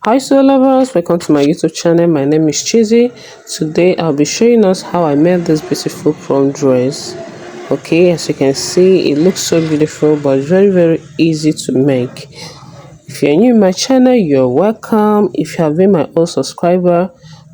Hi so lovers, welcome to my YouTube channel. My name is Chizzy. Today I'll be showing us how I made this beautiful prom dress. Okay, as you can see, it looks so beautiful but very easy to make. If you're new in my channel, you're welcome. If you have been my old subscriber,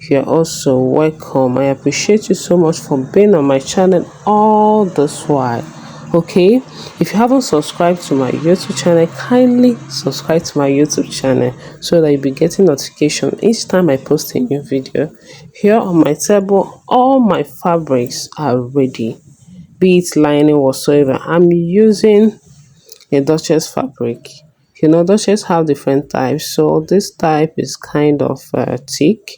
you're also welcome. I appreciate you so much for being on my channel all this while. Okay, if you haven't subscribed to my YouTube channel, kindly subscribe to my YouTube channel so that you'll be getting notification each time I post a new video. Here on my table, all my fabrics are ready, be it lining whatsoever. I'm using a Duchess fabric. You know, Duchess have different types, so this type is kind of thick,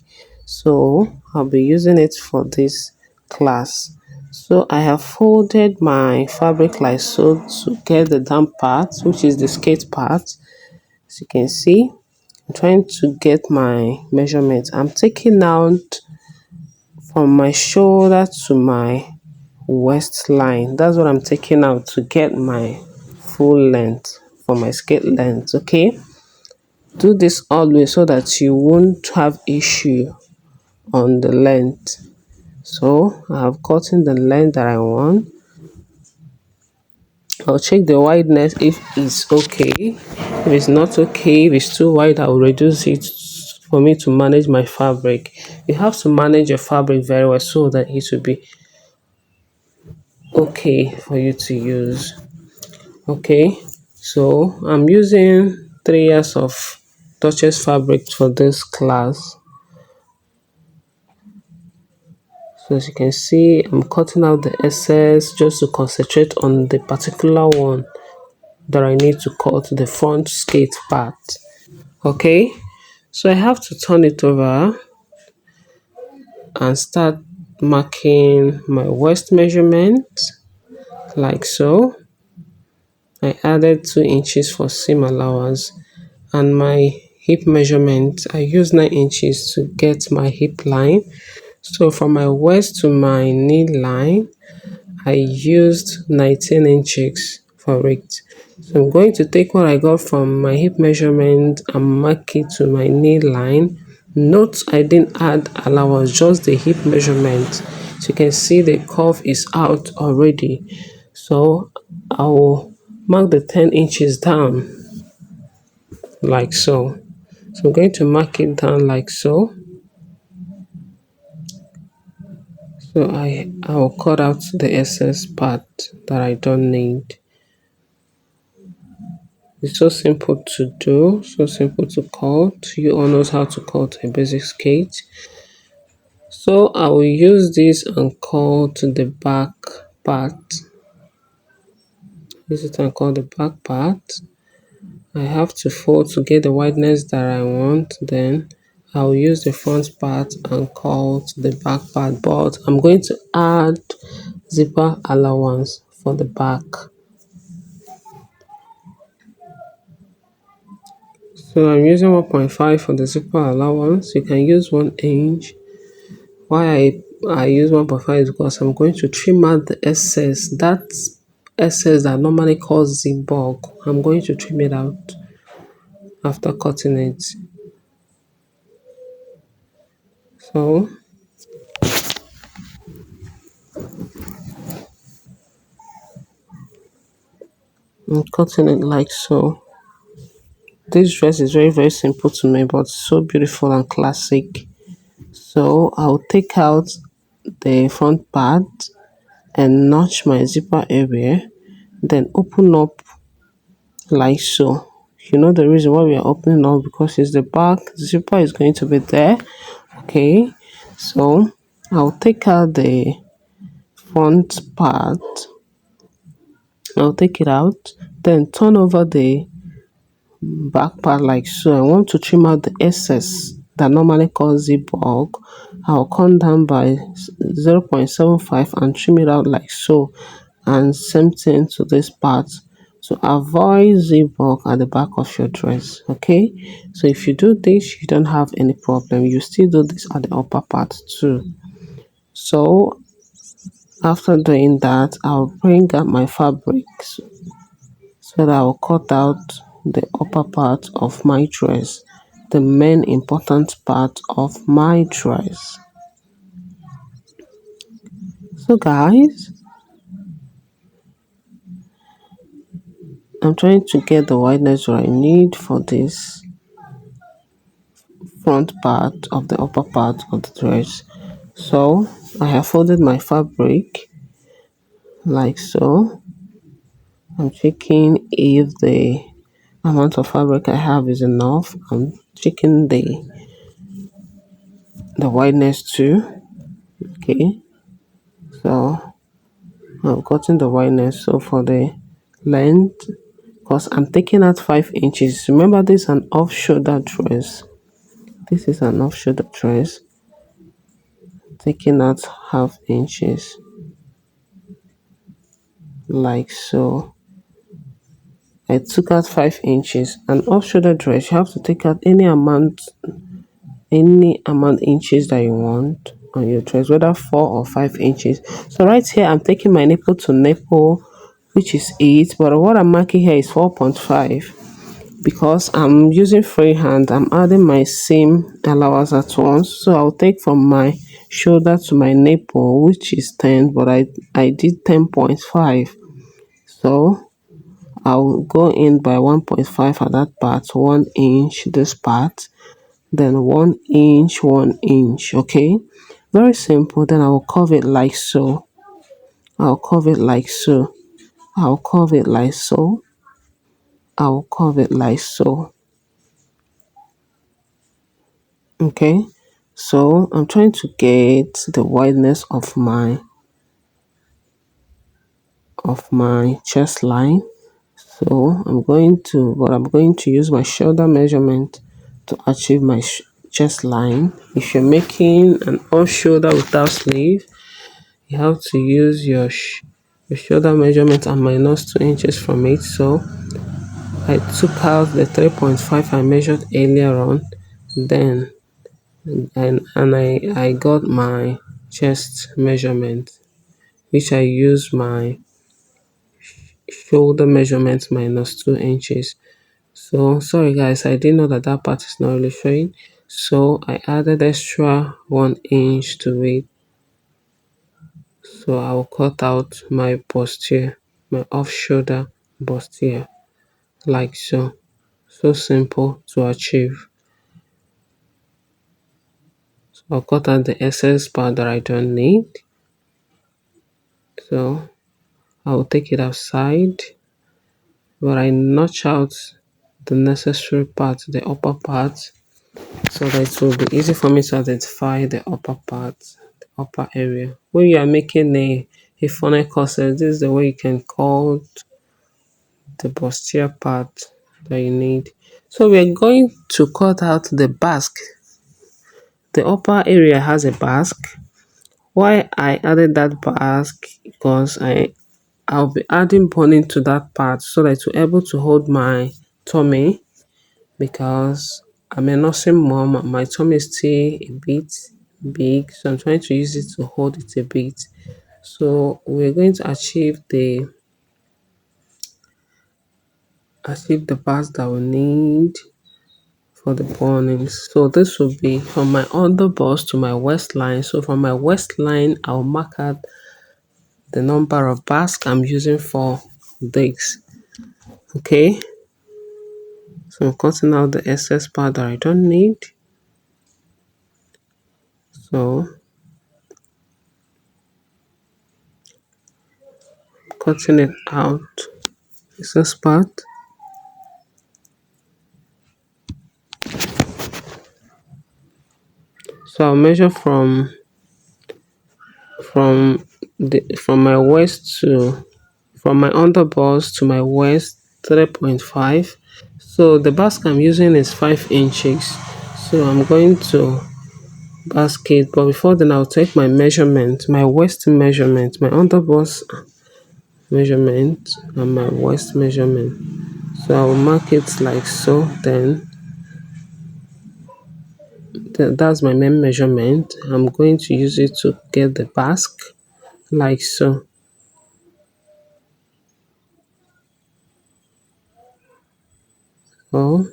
so I'll be using it for this class. So I have folded my fabric like so to get the down part, which is the skate part. As you can see, I'm trying to get my measurement. I'm taking out from my shoulder to my waistline. That's what I'm taking out to get my full length for my skate length. Okay, do this always so that you won't have issue on the length. So I have gotten the length that I want. I'll check the wideness if it's okay. If it's not okay, if it's too wide, I'll reduce it for me to manage my fabric. You have to manage your fabric very well so that it will be okay for you to use. Okay, so I'm using 3 years of Duchess fabric for this class. So as you can see, I'm cutting out the excess just to concentrate on the particular one that I need to cut, the front skate part. Okay, so I have to turn it over and start marking my waist measurement like so. I added 2 inches for seam allowance, and my hip measurement, I use 9 inches to get my hip line. So from my waist to my knee line, I used 19 inches for it. So I'm going to take what I got from my hip measurement and mark it to my knee line. Note I didn't add allowance, just the hip measurement. So you can see the curve is out already. So I will mark the 10 inches down like so. So I'm going to mark it down like so. So I will cut out the excess part that I don't need. It's so simple to do, so simple to cut. You all knows how to cut a basic skate. So I will use this and cut the back part. Use it and cut the back part. I have to fold to get the wideness that I want. Then I will use the front part and cut the back part. But I'm going to add zipper allowance for the back. So I'm using 1.5 for the zipper allowance. You can use 1 inch. Why I use 1.5 is because I'm going to trim out the excess. That excess that normally causes zip bulk, I'm going to trim it out after cutting it. So I'm cutting it like so. This dress is very simple to make, but so beautiful and classic. So I'll take out the front part and notch my zipper area, then open up like so. You know the reason why we are opening up, because it's the back, the zipper is going to be there. Okay, so I'll take out the front part, I'll take it out, then turn over the back part like so. I want to trim out the excess that normally causes zip bulk. I'll come down by 0.75 and trim it out like so, and same thing to this part to avoid zip bulk at the back of your dress. Okay, so if you do this, you don't have any problem. You still do this at the upper part too. So after doing that, I'll bring out my fabrics so that I'll cut out the upper part of my dress the main important part of my dress. So guys, I'm trying to get the wideness that I need for this front part of the upper part of the dress. So I have folded my fabric like so. I'm checking if the amount of fabric I have is enough. I'm checking the wideness too. Okay, so I've gotten the wideness. So for the length, because I'm taking out 5 inches. Remember, this is an off shoulder dress. This is an off shoulder dress. Taking out half inches like so. I took out 5 inches. An off shoulder dress, you have to take out any amount inches that you want on your dress, whether 4 or 5 inches. So right here I'm taking my nipple to nipple, which is 8, but what I'm marking here is 4.5 because I'm using freehand. I'm adding my seam allowance at once, so I'll take from my shoulder to my nipple, which is 10, but I did 10.5. So I'll go in by 1.5 at that part, 1 inch this part, then 1 inch, 1 inch. Okay, very simple. Then I will curve it like so. I'll curve it like so. I'll curve it like so. I'll curve it like so. Okay, so I'm trying to get the wideness of my chest line. So I'm going to use my shoulder measurement to achieve my chest line. If you're making an off shoulder without sleeve, you have to use your shoulder measurement and minus 2 inches from it. So I took out the 3.5 I measured earlier on, then and I got my chest measurement, which I use my shoulder measurement minus 2 inches. So sorry guys, I didn't know that that part is not really showing, so I added extra 1 inch to it. So I'll cut out my bustier, my off shoulder bustier, like so. So simple to achieve. So I'll cut out the excess part that I don't need. So I'll take it outside, but I notch out the necessary part, the upper part, so that it will be easy for me to identify the upper part, the upper area. When you are making a funnel corset, this is the way you can cut the bustier part that you need. So we're going to cut out the basque. The upper area has a basque. Why I added that basque, because I'll be adding boning to that part so that it will able to hold my tummy, because I'm a nursing mom and my tummy is still a bit big, so I'm trying to use it to hold it a bit. So we're going to achieve the parts that we need for the bonnings. So this will be from my underbust to my waistline. So from my waistline, I'll mark out the number of basques I'm using for this. Okay, so I'm cutting out the excess part that I don't need. So cutting it out, excess part. So I'll measure from my waist to from my underbust to my waist, 3.5. So the basket I'm using is 5 inches. So I'm going to basket, but before then I'll take my measurement, my waist measurement, my underbust measurement, and my waist measurement. So I'll mark it like so. Then that's my main measurement. I'm going to use it to get the basque like so. Oh,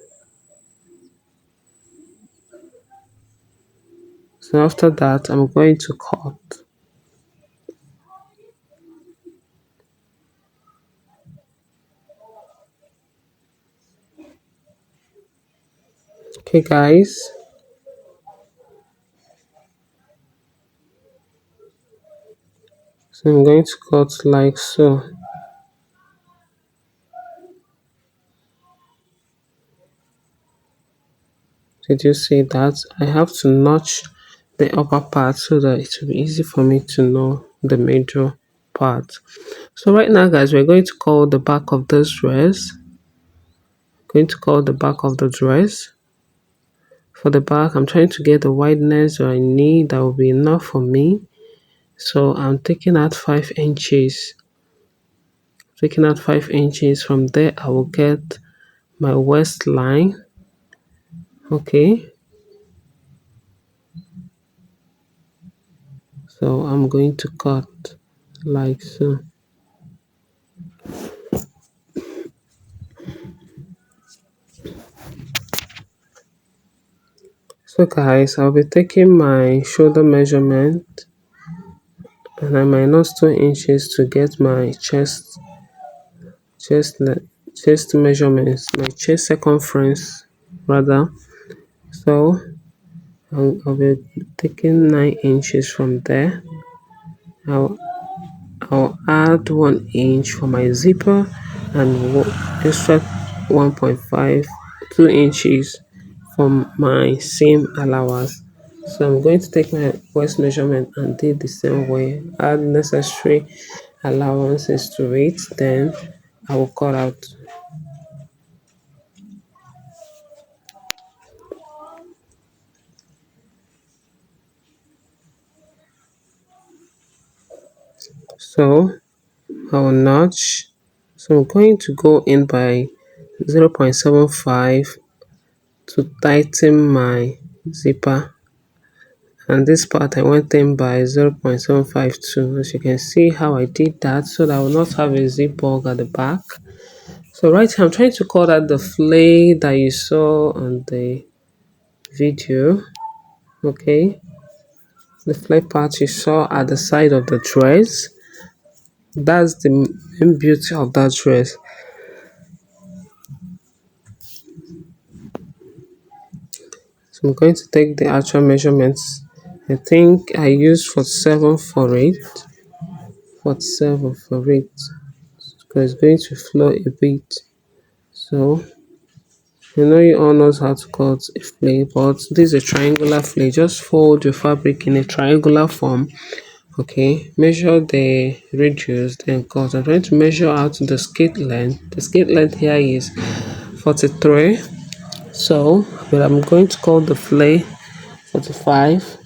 So after that, I'm going to cut. Okay, guys. So I'm going to cut like so. Did you see that? I have to notch the upper part so that it will be easy for me to know the major part. So right now, guys, we're going to cut the back of this dress. Going to cut the back of the dress. For the back, I'm trying to get the wideness that I need that will be enough for me. So I'm taking out 5 inches. Taking out 5 inches. From there, I will get my waistline. Okay. So I'm going to cut like so. So guys, I'll be taking my shoulder measurement and I minus 2 inches to get my chest chest measurements, my chest circumference rather. So I'll be taking 9 inches from there. I'll, I'll add 1 inch for my zipper and extra 1.5 2 inches from my seam allowance. So I'm going to take my waist measurement and do the same way. Add necessary allowances to it. Then I will cut out. So I will notch. So I'm going to go in by 0.75 to tighten my zipper. And this part I went in by 0.752. As you can see how I did that so that I will not have a zip bug at the back. So right here I'm trying to cut out the flay that you saw on the video. Okay, the flay part you saw at the side of the dress. That's the main beauty of that dress. So I'm going to take the actual measurements. I think I used 47 for it. 47 for it because it's going to flow a bit. So you know you all knows how to cut a flay, but this is a triangular flay. Just fold your fabric in a triangular form. Okay, measure the radius, then cut. I'm trying to measure out the skate length. The skate length here is 43. So but I'm going to cut the flay 45.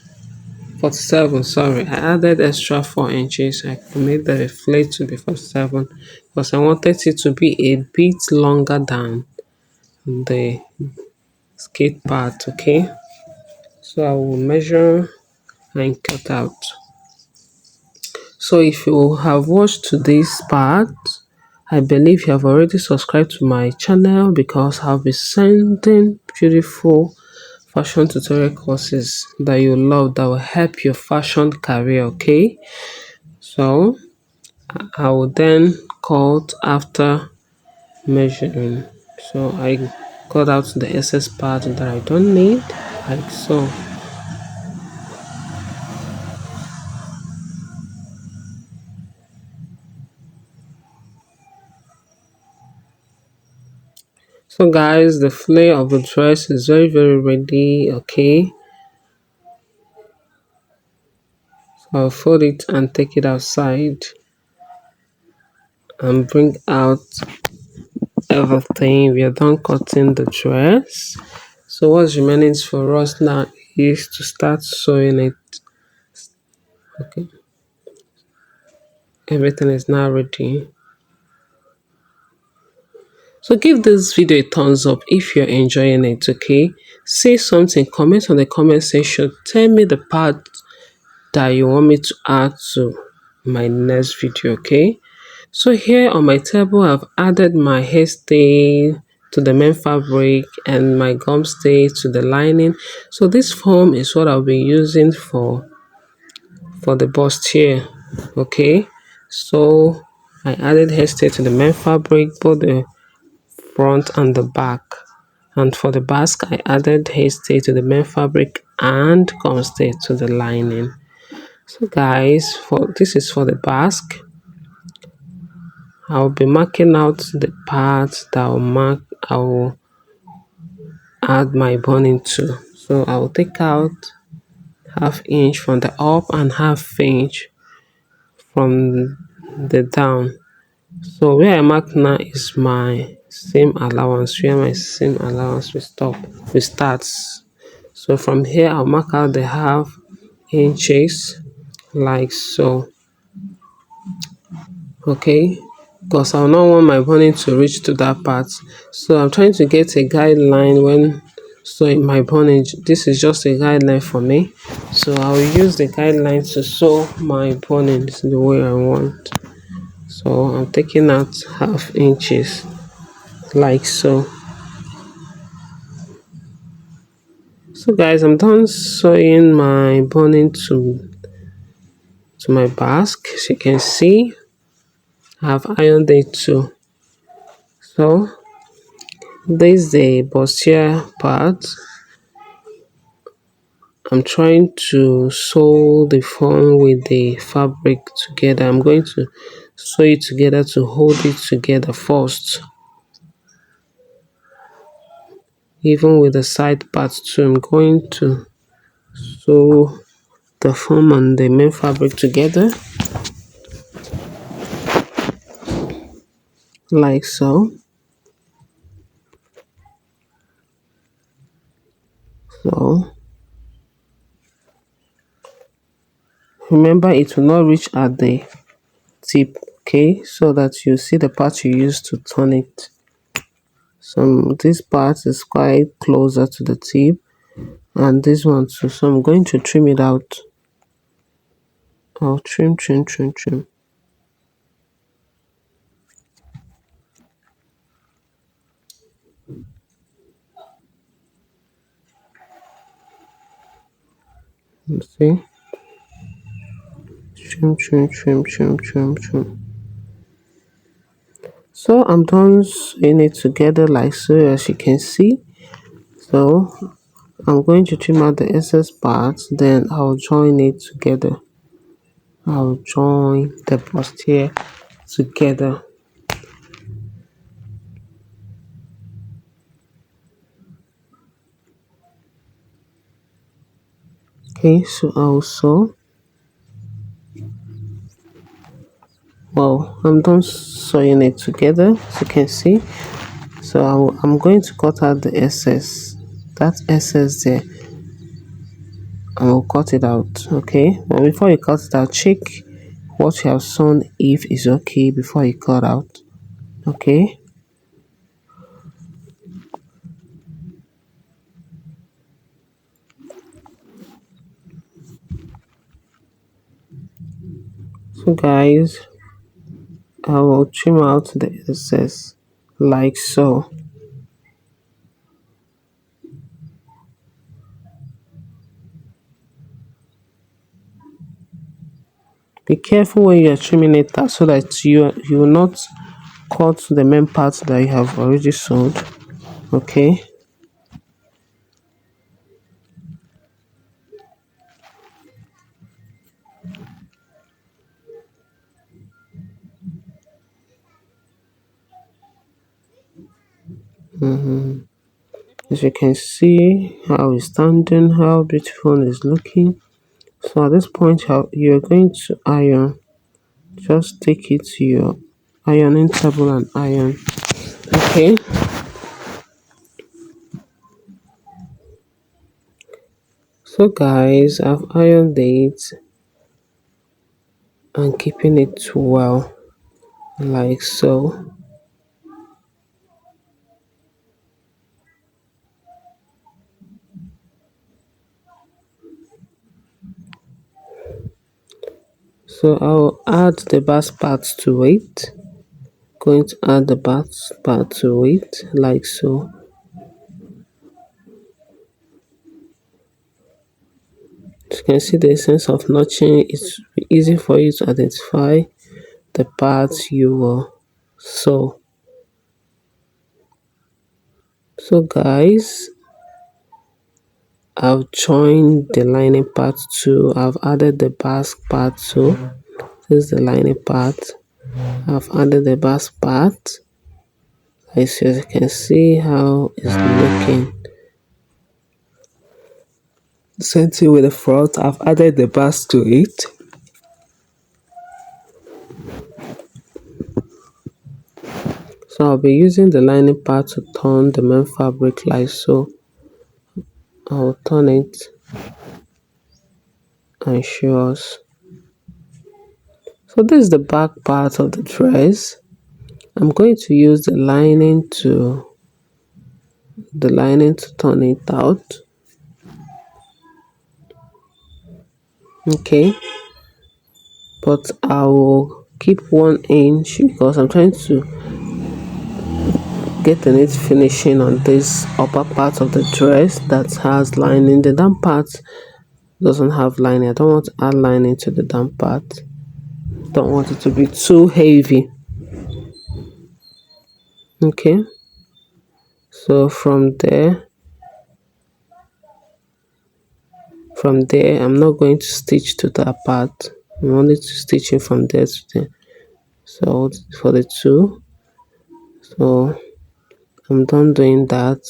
47, sorry, I added extra 4 inches. I made the flay to be 47 because I wanted it to be a bit longer than the skate part. Okay, so I will measure and cut out. So if you have watched to this part, I believe you have already subscribed to my channel because I'll be sending beautiful fashion tutorial courses that you love that will help your fashion career. Okay, so I will then cut after measuring. So I cut out the excess part that I don't need, like so. So guys, the flare of the dress is very ready. Okay, so I'll fold it and take it outside and bring out everything. We are done cutting the dress. So what's remaining for us now is to start sewing it. Okay, everything is now ready. So give this video a thumbs up if you're enjoying it. Okay, say something, comment on the comment section, tell me the part that you want me to add to my next video. Okay, so here on my table I've added my hairstay, to the main fabric and my gum stay to the lining. So this form is what I'll be using for the bust here. Okay, so I added hairstay to the main fabric, both the front and the back. And for the basque, I added hairstay to the main fabric and gum stay to the lining. So guys, for this is for the basque. I'll be marking out the parts that I will add my boning to. So I will take out half inch from the up and half inch from the down. So where I mark now is my seam allowance, where my seam allowance will starts. So from here I'll mark out the half inches like so. Okay, because I'll not want my boning to reach to that part. So I'm trying to get a guideline when sewing my boning. This is just a guideline for me. So I will use the guideline to sew my boning the way I want. So I'm taking out half inches like so. So guys, I'm done sewing my boning to my basque. As you can see, I have ironed it too. So this is the bustier part. I'm trying to sew the form with the fabric together. I'm going to sew it together to hold it together first. Even with the side part too, I'm going to sew the form and the main fabric together like so. So remember, it will not reach at the tip, okay, so that you see the part you use to turn it. So this part is quite closer to the tip and this one too, so I'm going to trim it out. I'll trim. You see, trim. So I'm done sewing it together like so, as you can see. So I'm going to trim out the excess parts, then I'll join it together. I'll join the bustier together. Okay, so I'll sew. Well, I'm done sewing it together, as you can see. So I'm going to cut out the excess. That excess there, I will cut it out. Okay, but before you cut it out, check what you have sewn if it's okay before you cut out. Okay, so guys, I will trim out the excess like so. Be careful when you are trimming it out so that you will not cut the main parts that you have already sewn. Okay, as you can see how it's standing, how beautiful it's looking. So at this point, how you're going to iron. Just take it to your ironing table and iron. Okay, so guys, I've ironed it and keeping it well like so. So I'll add the back parts to it. going to add the back part to it like so. As you can see the sense of notching, it's easy for you to identify the parts you will sew. So guys, I've joined the lining part too. I've added the basque part too. This is the lining part. I've added the basque part. As you can see how it's looking. Same thing with the front. I've added the basque to it. So I'll be using the lining part to turn the main fabric like so. I'll turn it and show us. So this is the back part of the dress. I'm going to use the lining to turn it out. Okay, but I will keep 1 inch because I'm trying to get the neat finishing on this upper part of the dress that has lining. The down part doesn't have lining. I don't want to add lining to the down part. Don't want it to be too heavy. Okay, so from there I'm not going to stitch to that part. I'm only stitching from there to there. So for the two, so I'm done doing that.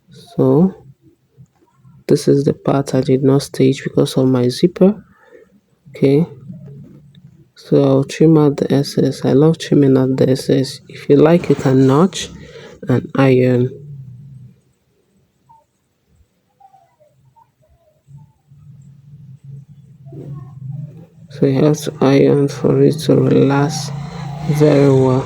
So this is the part I did not stitch because of my zipper. Okay, so I'll trim out the excess. I love trimming out the excess. If you like, you can notch and iron. So you have to iron for it to relax very well.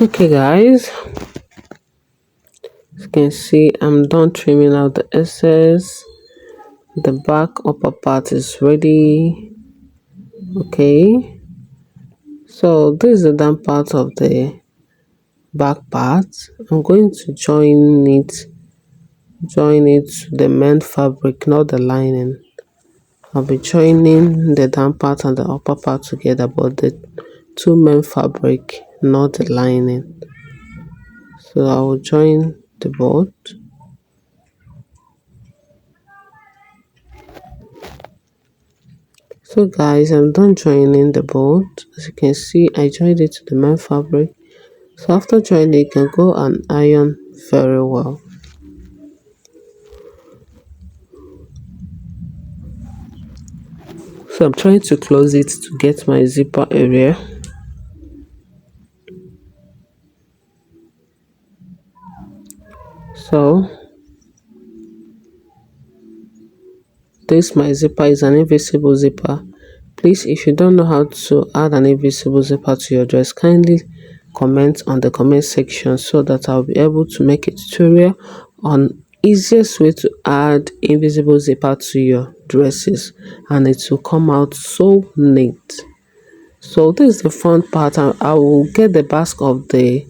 Okay guys, as you can see, I'm done trimming out the excess. The back upper part is ready. Okay, so this is the down part of the back part. I'm going to join it to the main fabric, not the lining. I'll be joining the down part and the upper part together, but the two main fabric, not the lining. So I will join the both. So guys, I'm done joining the both. As you can see, I joined it to the main fabric. So after joining, you can go and iron very well. So I'm trying to close it to get my zipper area. So this my zipper is an invisible zipper. Please, if you don't know how to add an invisible zipper to your dress, kindly comment on the comment section so that I'll be able to make a tutorial on easiest way to add invisible zipper to your dresses, and it will come out so neat. So this is the front part, and I will get the basque of the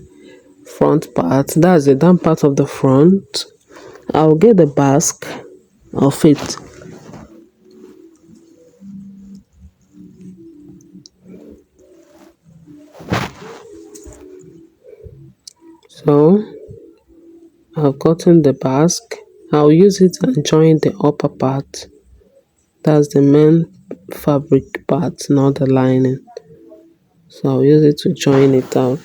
front part. That's the down part of the front. I'll get the basque of it. So I've gotten the basque. I'll use it and join the upper part. That's the main fabric part, not the lining. So I'll use it to join it out.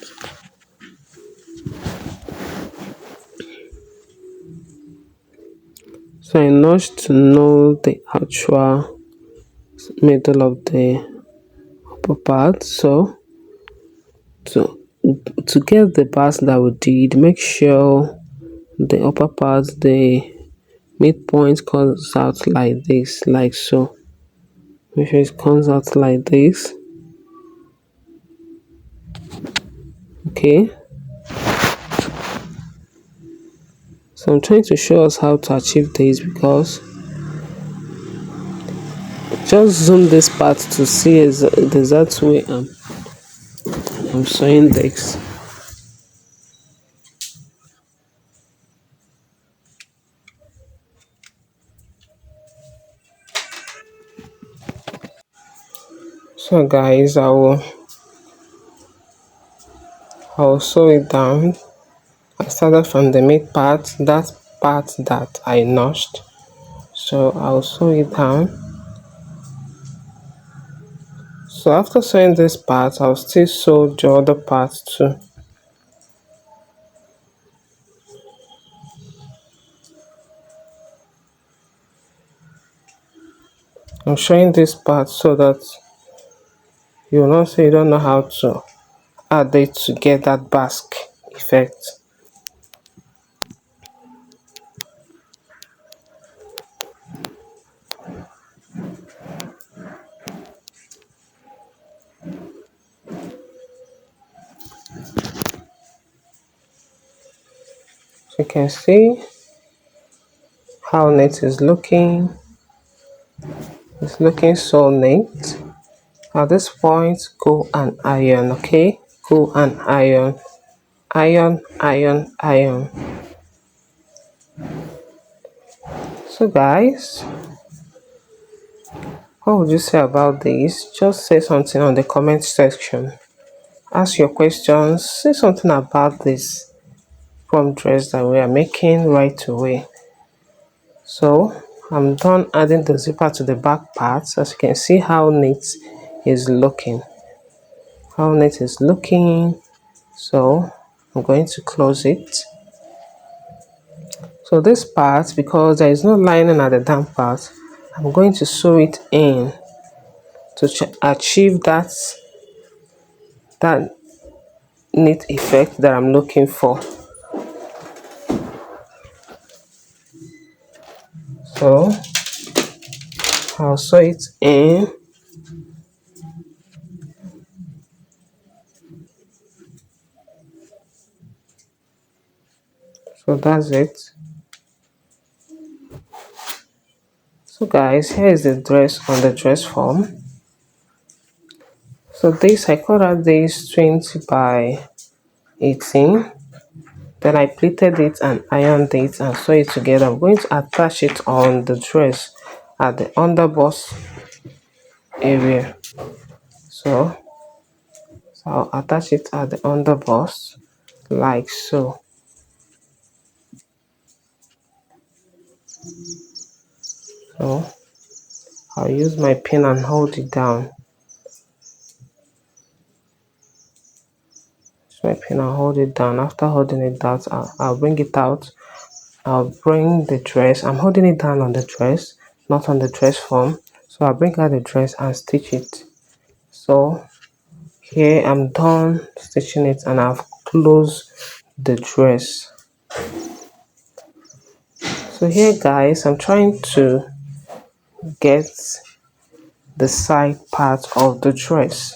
So I notched to know the actual middle of the upper part. So to get the basque that we did, make sure the upper part, the midpoint comes out like this, like so. Make sure it comes out like this. Okay, so I'm trying to show us how to achieve this, because just zoom this part to see the exact way I'm sewing this. So guys, I'll sew it down. I started from the mid part, that part that I notched. So I'll sew it down. So after sewing this part, I'll still sew the other part too. I'm showing this part so that you will not say you don't know how to add it to get that basque effect. So you can see how neat is looking. It's looking so neat. At this point, go and iron, okay? Go and iron. Iron, iron, iron. So guys, what would you say about this? Just say something on the comment section. Ask your questions. Say something about this prom dress that we are making right away. So I'm done adding the zipper to the back part. As you can see how neat is looking. How neat is looking. So I'm going to close it. So this part, because there is no lining at the down part, I'm going to sew it in to achieve that neat effect that I'm looking for. So I'll sew it in. So that's it. So guys, here is the dress on the dress form. So this, I cut out this 20 by 18. Then I pleated it and ironed it and sew it together. I'm going to attach it on the dress at the underbust area. So I'll attach it at the underbust like so. So I'll use my pin and hold it down. Use my pin and hold it down. After holding it down, I'll bring it out. I'll bring the dress. I'm holding it down on the dress, not on the dress form. So I'll bring out the dress and stitch it. So here I'm done stitching it and I've closed the dress. So here guys, I'm trying to get the side part of the dress.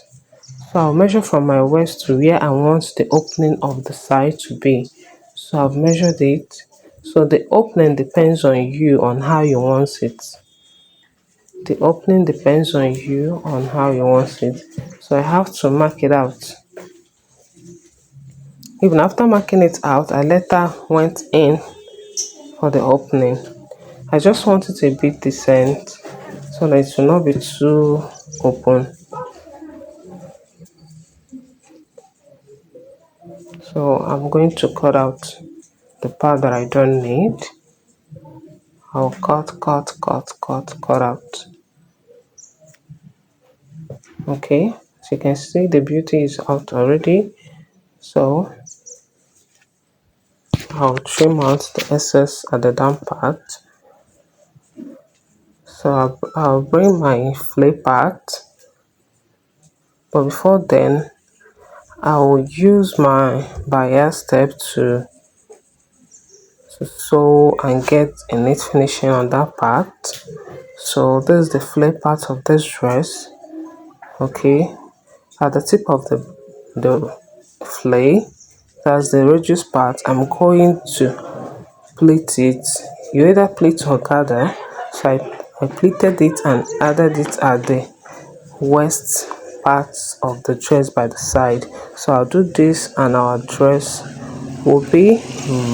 So I'll measure from my waist to where I want the opening of the side to be. So I've measured it. So the opening depends on you on how you want it. The opening depends on you on how you want it. So I have to mark it out. Even after marking it out, I later went in for the opening. I just want it a bit decent so that it will not be too open. So I'm going to cut out the part that I don't need. I'll cut out. Okay, so you can see the beauty is out already. So I'll trim out the excess at the down part. So I'll bring my flip part, but before then I will use my bias step to sew and get a neat finishing on that part. So this is the flip part of this dress. Okay, at the tip of the flay. That's the reduce part. I'm going to pleat it. You either pleat or gather. So I pleated it and added it at the waist parts of the dress by the side. So I'll do this and our dress will be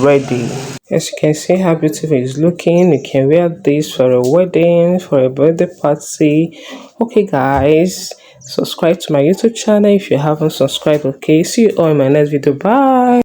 ready. As you can see how beautiful it's looking. You can wear this for a wedding, for a birthday party. Okay guys, subscribe to my YouTube channel if you haven't subscribed. Okay, see you all in my next video. Bye.